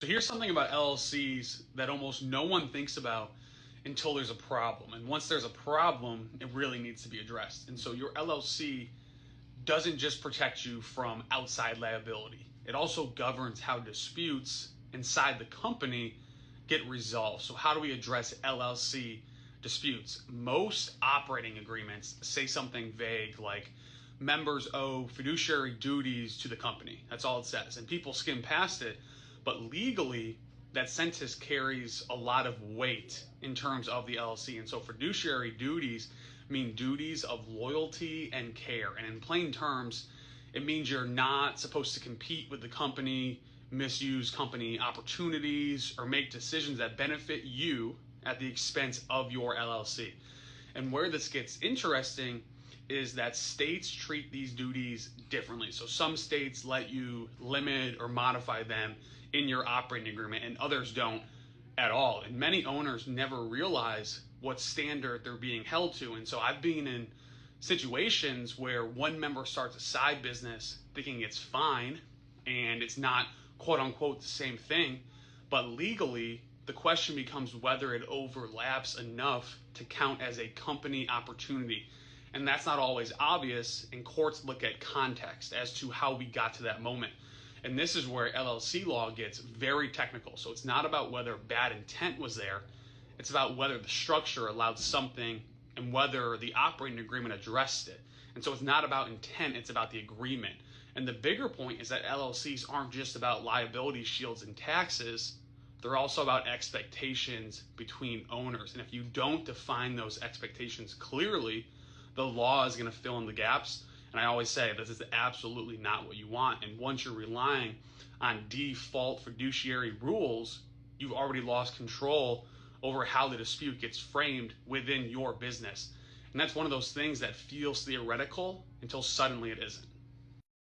So here's something about LLCs that almost no one thinks about until there's a problem. And once there's a problem, it really needs to be addressed. And so your LLC doesn't just protect you from outside liability, it also governs how disputes inside the company get resolved. So, how do we address LLC disputes? Most operating agreements say something vague like members owe fiduciary duties to the company. That's all it says. And people skim past it. But legally, that sentence carries a lot of weight in terms of the LLC. And so fiduciary duties mean duties of loyalty and care. And in plain terms, it means you're not supposed to compete with the company, misuse company opportunities, or make decisions that benefit you at the expense of your LLC. And where this gets interesting is that states treat these duties differently. So some states let you limit or modify them in your operating agreement, and others don't at all. And many owners never realize what standard they're being held to. And so I've been in situations where one member starts a side business thinking it's fine and it's not quote unquote the same thing, but legally the question becomes whether it overlaps enough to count as a company opportunity. And that's not always obvious, and courts look at context as to how we got to that moment. And this is where LLC law gets very technical. So it's not about whether bad intent was there, it's about whether the structure allowed something and whether the operating agreement addressed it. And so it's not about intent, it's about the agreement. And the bigger point is that LLCs aren't just about liability shields and taxes, they're also about expectations between owners. And if you don't define those expectations clearly, the law is going to fill in the gaps. And I always say this is absolutely not what you want. And once you're relying on default fiduciary rules, you've already lost control over how the dispute gets framed within your business. And that's one of those things that feels theoretical until suddenly it isn't.